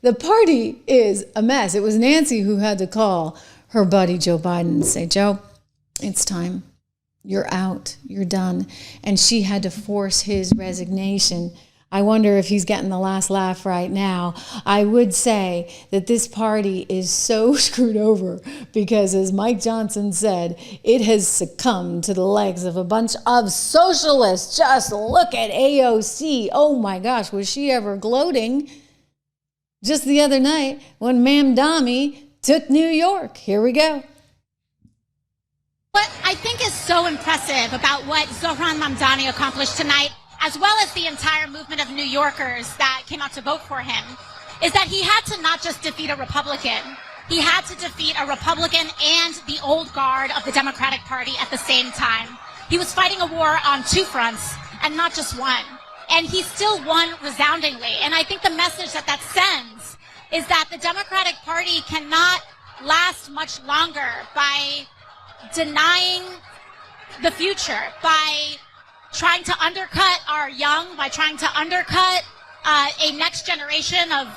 The party is a mess. It was Nancy who had to call her buddy Joe Biden and say, Joe, it's time. You're out. You're done. And she had to force his resignation. I wonder if he's getting the last laugh right now. I would say that this party is so screwed over because, as Mike Johnson said, it has succumbed to the legs of a bunch of socialists. Just look at AOC. Oh my gosh, was she ever gloating? Just the other night when Ma'am Dami took New York. Here we go. What I think is so impressive about what Zohran Mamdani accomplished tonight, as well as the entire movement of New Yorkers that came out to vote for him, is that he had to not just defeat a Republican, he had to defeat a Republican and the old guard of the Democratic Party at the same time. He was fighting a war on two fronts and not just one. And he still won resoundingly. And I think the message that sends is that the Democratic Party cannot last much longer by denying the future, by trying to undercut our young, by trying to undercut a next generation of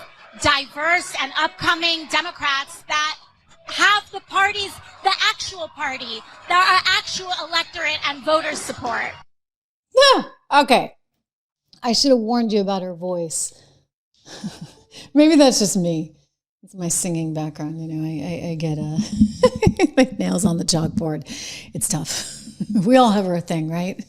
diverse and upcoming Democrats that have the parties, the actual party, our actual electorate and voters support. Yeah, okay. I should have warned you about her voice. Maybe that's just me. It's my singing background, you know. I get like nails on the chalkboard. It's tough. We all have our thing, right?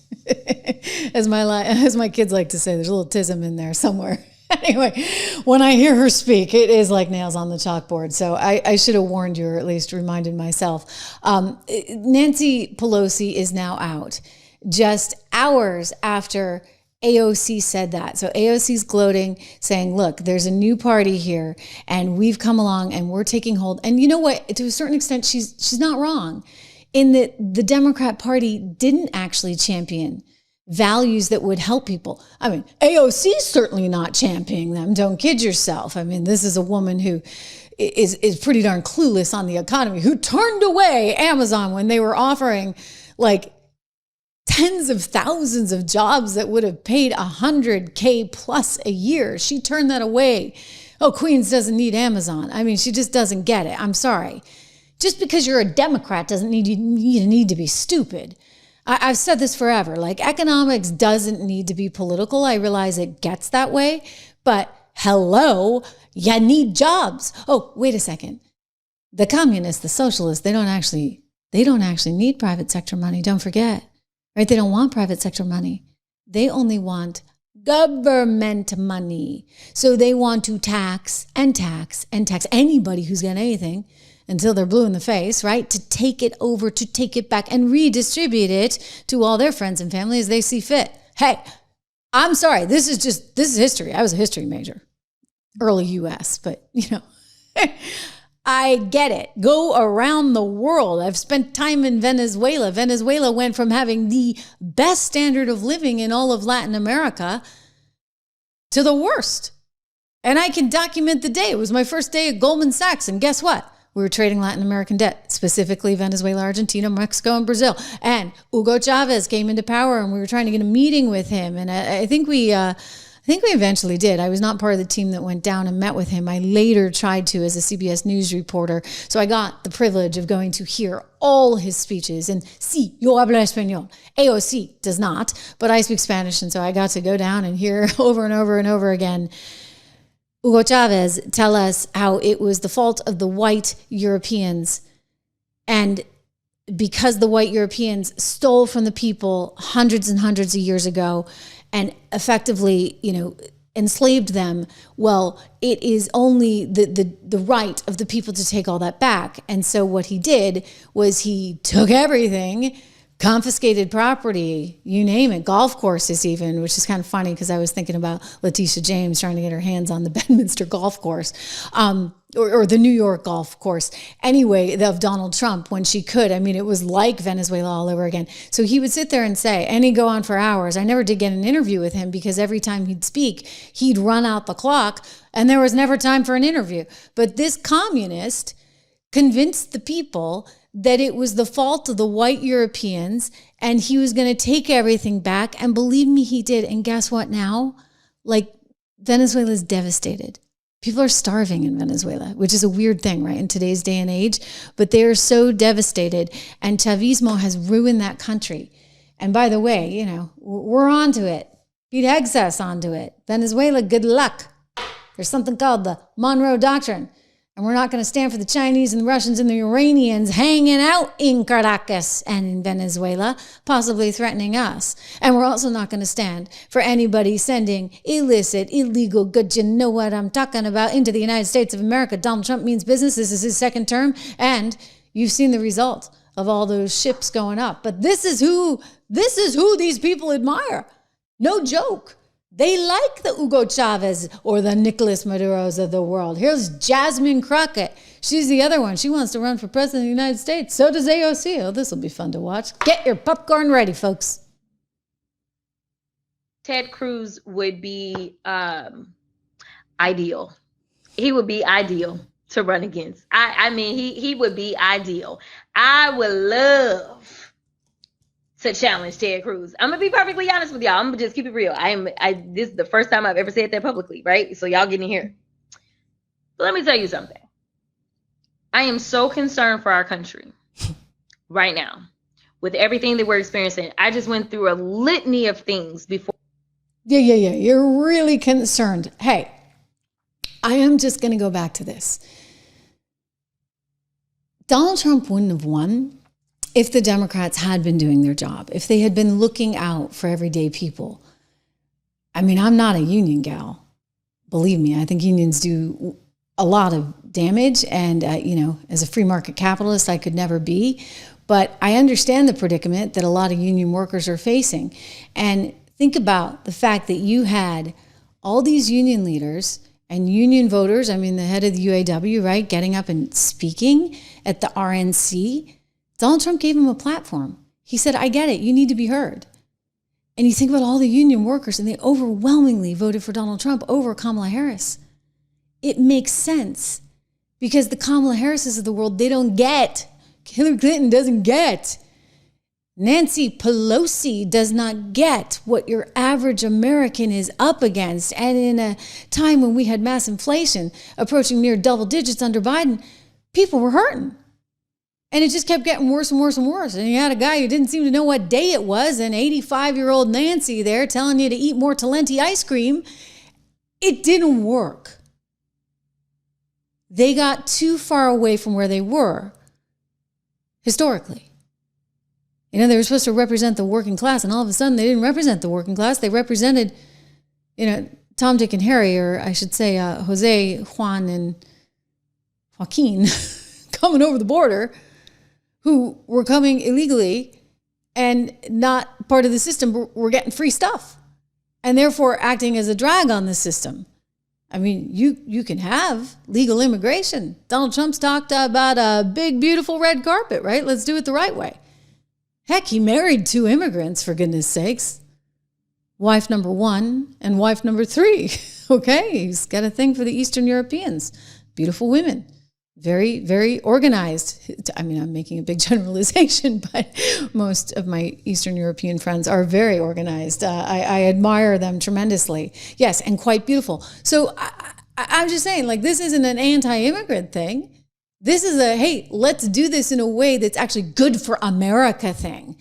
As my kids like to say, there's a little tism in there somewhere. Anyway, when I hear her speak, it is like nails on the chalkboard. So I should have warned you, or at least reminded myself. Nancy Pelosi is now out, just hours after AOC said that. So AOC's gloating, saying, look, there's a new party here and we've come along and we're taking hold. And you know what? To a certain extent, she's not wrong in that the Democrat Party didn't actually champion values that would help people. I mean, AOC's certainly not championing them. Don't kid yourself. I mean, this is a woman who is pretty darn clueless on the economy, who turned away Amazon when they were offering like tens of thousands of jobs that would have paid $100K plus a year. She turned that away. Oh, Queens doesn't need Amazon. I mean, she just doesn't get it. I'm sorry. Just because you're a Democrat doesn't mean you need to be stupid. I've said this forever. Like, economics doesn't need to be political. I realize it gets that way, but hello, you need jobs. Oh, wait a second. The communists, the socialists, they don't actually need private sector money. Don't forget. Right? They don't want private sector money. They only want government money. So they want to tax and tax and tax anybody who's got anything until they're blue in the face, right? To take it over, to take it back and redistribute it to all their friends and family as they see fit. Hey, I'm sorry. This is history. I was a history major, early US, but you know, I get it. Go around the world. I've spent time in Venezuela. Venezuela went from having the best standard of living in all of Latin America to the worst. And I can document the day. It was my first day at Goldman Sachs. And guess what? We were trading Latin American debt, specifically Venezuela, Argentina, Mexico, and Brazil. And Hugo Chavez came into power and we were trying to get a meeting with him. And I think we eventually did. I was not part of the team that went down and met with him. I later tried to as a CBS News reporter. So I got the privilege of going to hear all his speeches. And sí, yo hablo español. AOC does not, but I speak Spanish. And so I got to go down and hear over and over and over again Hugo Chavez tell us how it was the fault of the white Europeans. And because the white Europeans stole from the people hundreds and hundreds of years ago and effectively, enslaved them, well, it is only the right of the people to take all that back. And so what he did was he took everything, confiscated property, you name it, golf courses even, which is kind of funny because I was thinking about Letitia James trying to get her hands on the Bedminster golf course, or the New York golf course. Anyway, of Donald Trump when she could. I mean, it was like Venezuela all over again. So he would sit there and say, and he'd go on for hours. I never did get an interview with him because every time he'd speak, he'd run out the clock and there was never time for an interview. But this communist convinced the people that it was the fault of the white Europeans and he was going to take everything back. And believe me, he did. And guess what now? Like, Venezuela is devastated. People are starving in Venezuela, which is a weird thing, right, in today's day and age. But they are so devastated, and Chavismo has ruined that country. And by the way, you know, we're onto it. Pete Hegseth's onto it. Venezuela, good luck. There's something called the Monroe Doctrine. And we're not going to stand for the Chinese and the Russians and the Iranians hanging out in Caracas and in Venezuela, possibly threatening us. And we're also not going to stand for anybody sending illicit, illegal goods, you know what I'm talking about, into the United States of America. Donald Trump means business. This is his second term. And you've seen the result of all those ships going up. But this is who these people admire. No joke. They like the Hugo Chavez or the Nicolas Maduros of the world. Here's Jasmine Crockett. She's the other one. She wants to run for president of the United States. So does AOC. Oh, this will be fun to watch. Get your popcorn ready, folks. Ted Cruz would be ideal. He would be ideal to run against. I mean, he would be ideal. I would love to challenge Ted Cruz. I'm gonna be perfectly honest with y'all. I'm gonna just keep it real. This is the first time I've ever said that publicly, right? So y'all getting here. But let me tell you something. I am so concerned for our country right now with everything that we're experiencing. I just went through a litany of things before. Yeah. You're really concerned. Hey, I am just gonna go back to this. Donald Trump wouldn't have won if the Democrats had been doing their job, if they had been looking out for everyday people. I mean, I'm not a union gal. Believe me, I think unions do a lot of damage. And, you know, as a free market capitalist, I could never be. But I understand the predicament that a lot of union workers are facing. And think about the fact that you had all these union leaders and union voters, I mean, the head of the UAW, right, getting up and speaking at the RNC. Donald Trump gave him a platform. He said, I get it. You need to be heard. And you think about all the union workers, and they overwhelmingly voted for Donald Trump over Kamala Harris. It makes sense because the Kamala Harrises of the world, they don't get. Hillary Clinton doesn't get. Nancy Pelosi does not get what your average American is up against. And in a time when we had mass inflation approaching near double digits under Biden, people were hurting. And it just kept getting worse and worse and worse. And you had a guy who didn't seem to know what day it was, and 85-year-old Nancy there telling you to eat more Talenti ice cream. It didn't work. They got too far away from where they were historically. You know, they were supposed to represent the working class, and all of a sudden they didn't represent the working class. They represented, you know, Tom, Dick, and Harry, or I should say Jose, Juan, and Joaquin coming over the border, who were coming illegally and not part of the system, were getting free stuff and therefore acting as a drag on the system. I mean, you can have legal immigration. Donald Trump's talked about a big, beautiful red carpet, right? Let's do it the right way. Heck, he married 2 immigrants, for goodness sakes. Wife number 1 and wife number 3. Okay, he's got a thing for the Eastern Europeans. Beautiful women. Very, very organized. I mean, I'm making a big generalization, but most of my Eastern European friends are very organized. I admire them tremendously. Yes, and quite beautiful. So I'm just saying, like, this isn't an anti-immigrant thing. This is a, hey, let's do this in a way that's actually good for America thing.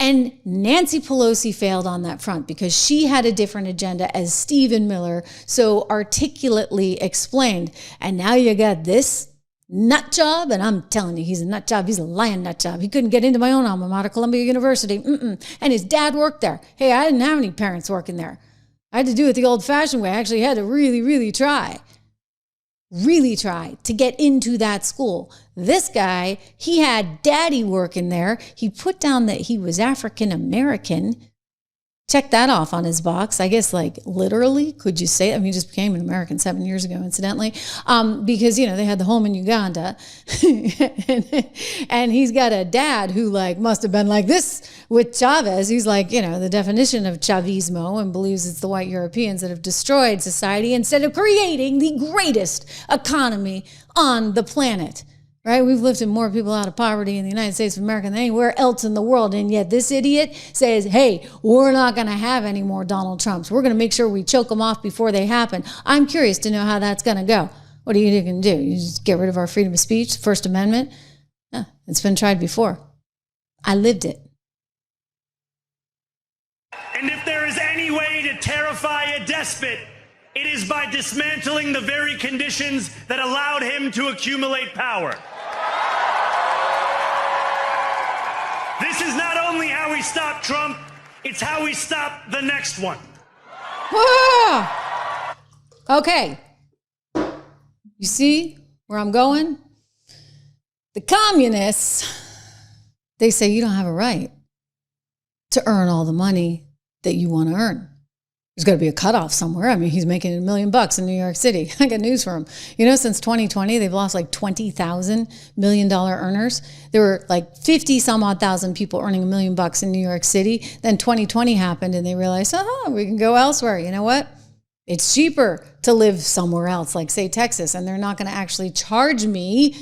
And Nancy Pelosi failed on that front because she had a different agenda, as Stephen Miller so articulately explained. And now you got this nut job, and I'm telling you, he's a nut job. He's a lying nut job. He couldn't get into my own alma mater, Columbia University. And his dad worked there. Hey, I didn't have any parents working there. I had to do it the old-fashioned way. I actually had to really try to get into that school. This guy, he had daddy working there. He put down that he was African American. Check that off on his box. I guess, like, literally, could you say? I mean, he just became an American 7 years ago, incidentally, because, you know, they had the home in Uganda. And he's got a dad who, like, must have been like this with Chavez. He's like, you know, the definition of Chavismo, and believes it's the white Europeans that have destroyed society instead of creating the greatest economy on the planet. right? We've lifted more people out of poverty in the United States of America than anywhere else in the world. And yet this idiot says, hey, we're not going to have any more Donald Trumps. We're going to make sure we choke them off before they happen. I'm curious to know how that's going to go. What are you going to do? You just get rid of our freedom of speech, First Amendment? Yeah, it's been tried before. I lived it. And if there is any way to terrify a despot, it is by dismantling the very conditions that allowed him to accumulate power. This is not only how we stop Trump, it's how we stop the next one. Ah! Okay. You see where I'm going? The communists, they say you don't have a right to earn all the money that you want to earn. There's got to be a cutoff somewhere. I mean, he's making $1 million in New York City. I got news for him. You know, since 2020, they've lost like 20,000 $1 million earners. There were like 50 some odd thousand people earning $1 million in New York City. Then 2020 happened and they realized, we can go elsewhere. You know what? It's cheaper to live somewhere else, like say Texas, and they're not going to actually charge me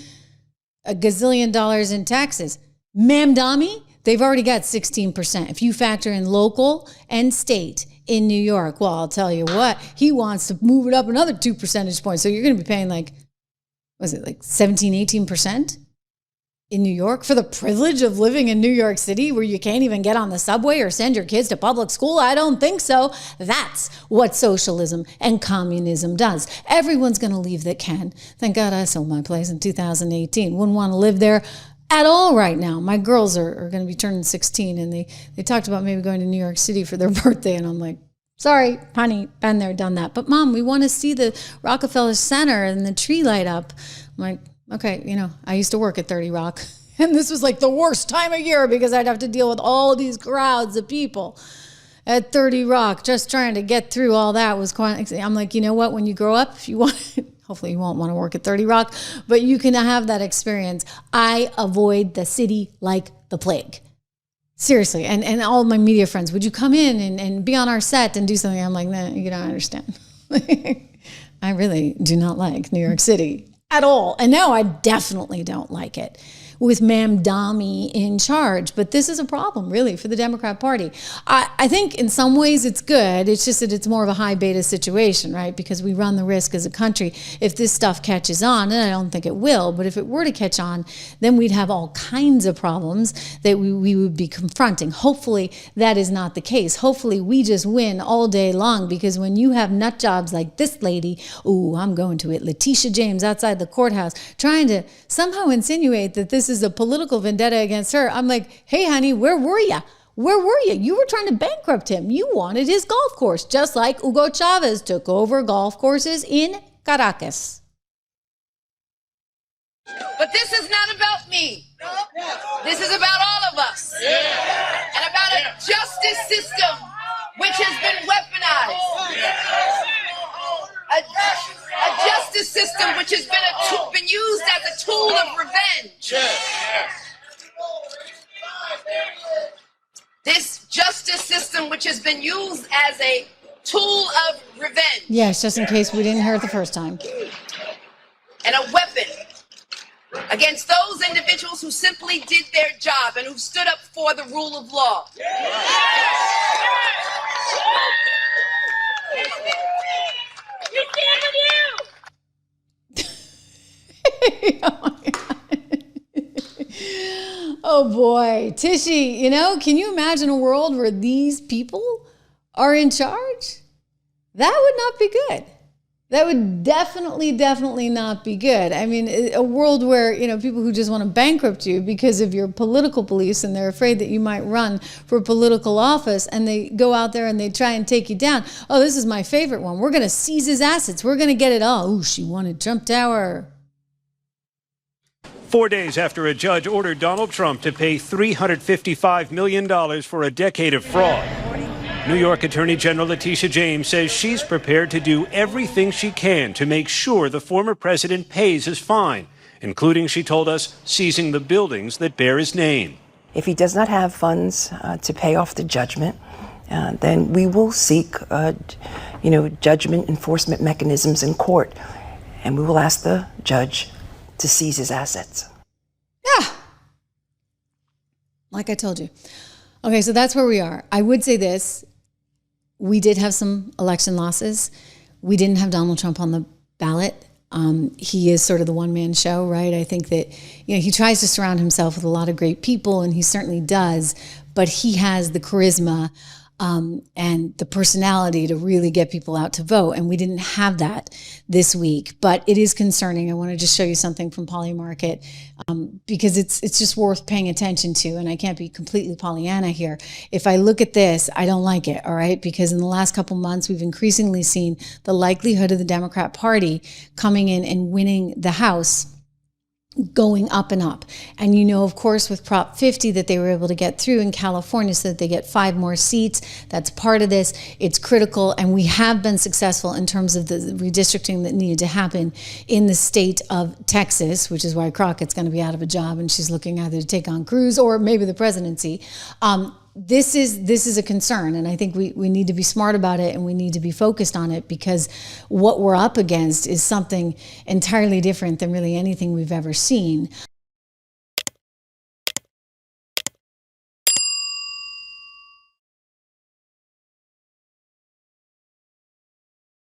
a gazillion dollars in taxes. Mamdami, they've already got 16%. If you factor in local and state in New York, well, I'll tell you what, he wants to move it up another 2 percentage points. So you're going to be paying like 17, 18% in New York for the privilege of living in New York City where you can't even get on the subway or send your kids to public school? I don't think so. That's what socialism and communism does. Everyone's going to leave that can. Thank God I sold my place in 2018. Wouldn't want to live there at all right now. My girls are going to be turning 16 and they talked about maybe going to New York City for their birthday. And I'm like, sorry, honey, been there, done that. But Mom, we want to see the Rockefeller Center and the tree light up. I'm like, okay, you know, I used to work at 30 Rock and this was like the worst time of year because I'd have to deal with all these crowds of people at 30 Rock, just trying to get through all that was quite, I'm like, you know what, when you grow up, if you want, hopefully you won't want to work at 30 Rock, but you can have that experience. I avoid the city like the plague. Seriously. And all my media friends, would you come in and be on our set and do something? I'm like, nah, you don't understand. I really do not like New York City at all. And now I definitely don't like it with Mamdami in charge. But this is a problem, really, for the Democrat Party. I think in some ways it's good. It's just that it's more of a high beta situation, right? Because we run the risk as a country if this stuff catches on, and I don't think it will, but if it were to catch on, then we'd have all kinds of problems that we would be confronting. Hopefully that is not the case. Hopefully we just win all day long, because when you have nut jobs like this lady, I'm going to it, Letitia James outside the courthouse, trying to somehow insinuate that this is a political vendetta against her. I'm like, hey, honey, where were you? Where were you? You were trying to bankrupt him. You wanted his golf course, just like Hugo Chavez took over golf courses in Caracas. But this is not about me. This is about all of us. And about a justice system which has been weaponized. A justice system which has been used as a tool of revenge. This justice system which has been used as a tool of revenge. Yes, just in case we didn't hear it the first time. And a weapon against those individuals who simply did their job and who stood up for the rule of law. We stand with you! Oh my God. Oh boy, Tishy, can you imagine a world where these people are in charge? That would not be good. That would definitely not be good. I mean, a world where, people who just want to bankrupt you because of your political beliefs and they're afraid that you might run for political office, and they go out there and they try and take you down. Oh, this is my favorite one. We're going to seize his assets. We're going to get it all. Ooh, she wanted Trump Tower. 4 days after a judge ordered Donald Trump to pay $355 million for a decade of fraud, New York Attorney General Letitia James says she's prepared to do everything she can to make sure the former president pays his fine, including, she told us, seizing the buildings that bear his name. If he does not have funds to pay off the judgment, then we will seek, judgment enforcement mechanisms in court, and we will ask the judge to seize his assets. Yeah. Like I told you. Okay, so that's where we are. I would say this. We did have some election losses. We didn't have Donald Trump on the ballot. He is sort of the one-man show, right? I think that, he tries to surround himself with a lot of great people, and he certainly does, but he has the charisma and the personality to really get people out to vote. And we didn't have that this week, but it is concerning. I want to just show you something from Polymarket because it's just worth paying attention to. And I can't be completely Pollyanna here. If I look at this, I don't like it. All right. Because in the last couple months, we've increasingly seen the likelihood of the Democrat Party coming in and winning the House going up and up. And of course, with Prop 50 that they were able to get through in California so that they get 5 more seats, that's part of this. It's critical. And we have been successful in terms of the redistricting that needed to happen in the state of Texas, which is why Crockett's going to be out of a job and she's looking either to take on Cruz or maybe the presidency. This is a concern, and I think we need to be smart about it and we need to be focused on it because what we're up against is something entirely different than really anything we've ever seen.